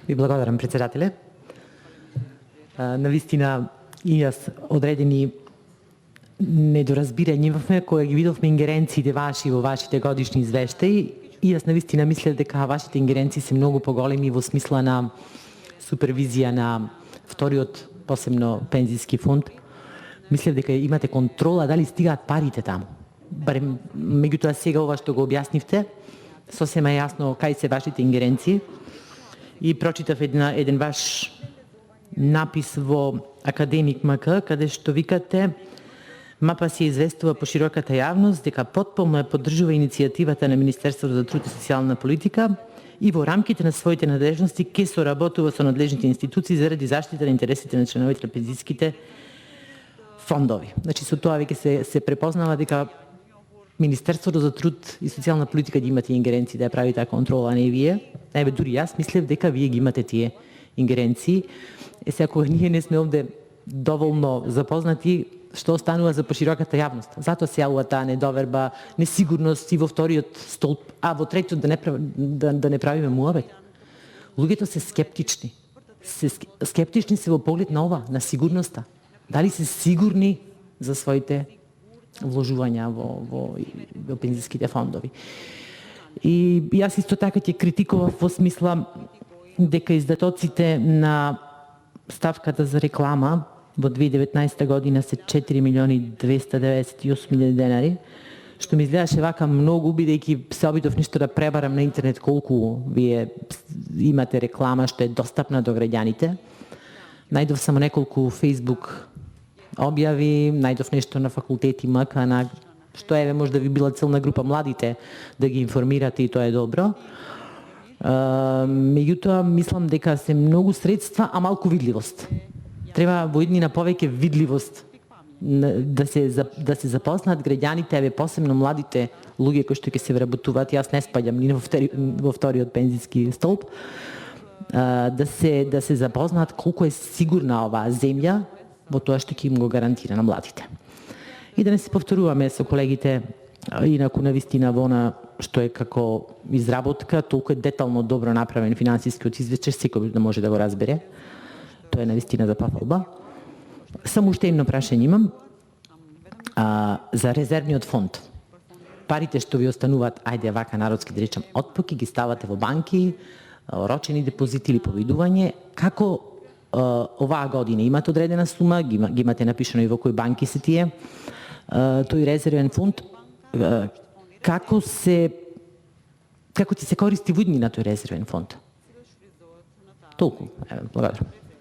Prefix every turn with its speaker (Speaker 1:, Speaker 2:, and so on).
Speaker 1: Ви благодарам, председателе. Навистина и јас одредени недоразбирање имавме кога ги видовме ингеренциите ваши во вашите годишни извештаи и јас навистина мислев дека вашите ингеренции се многу поголеми во смисла на супервизија на вториот, посебно пензиски фонд. Мислев дека имате контрола дали стигаат парите таму. Барем меѓутоа сега ова што го објаснивте, сосема јасно кај се вашите ингеренции и прочитав еден ваш напис во Академик МК, каде што викате МАПА се известува по широката јавност дека потполно ја поддржува иницијативата на Министерството за труд и социјална политика и во рамките на своите надлежности ќе соработува со надлежните институции заради заштита на интересите на членовите на пензиските фондови. Значи со тоа веќе се препознава дека Министерството за труд и социјална политика ги имате ингеренции да ја прави таа контрола, а не вие. Еве дури јас мислев дека вие ги имате тие ингеренции. Сега кога ние не сме овде доволно запознати што останува за пошироката јавност. Затоа се јавува таа недоверба, несигурност и во вториот столб, а во третиот да не правиме муабет. Луѓето се скептични. Скептични се во поглед на ова, на сигурноста. Дали се сигурни за своите вложувања во пензиските фондови. И јас исто така ќе критикував во смисла дека издатоците на ставката за реклама во 2019 година се 4.298.000 денари, што ми изгледаше вака многу, бидејќи се обидов нешто да пребарам на интернет колку вие имате реклама што е достапна до граѓаните. Најдов само неколку Facebook објави, најдов нешто на факултети МК, што еве може да ви била целна група младите да ги информирате и тоа е добро. Меѓутоа, мислам дека се многу средства, а малку видливост. Треба во иднина повеќе видливост да се запознаат граѓаните, еве посебно младите луѓе кои што ќе се вработуваат. Јас не спаѓам ни во вториот пензиски столб. Да се запознаат колку е сигурна оваа земја во тоа што ќе им го гарантира на младите. И да не се повторуваме со колегите, инаку навистина во она што е како изработка, толку е детално добро направен финансискиот извештај, секој да може да го разбере. Тоа е навистина за пафалба. Само уште едно прашање имам за резервниот фонд. Парите што ви остануваат, ајде вака народски да речам, отпоки ги ставате во банки, орочени депозити или повидување, како оваа година имате одредена сума, ги имате напишано и во кои банки се тие, тој резервен фонд, како ќе се користи во иднина тој резервен фонд? Толку, благодарам.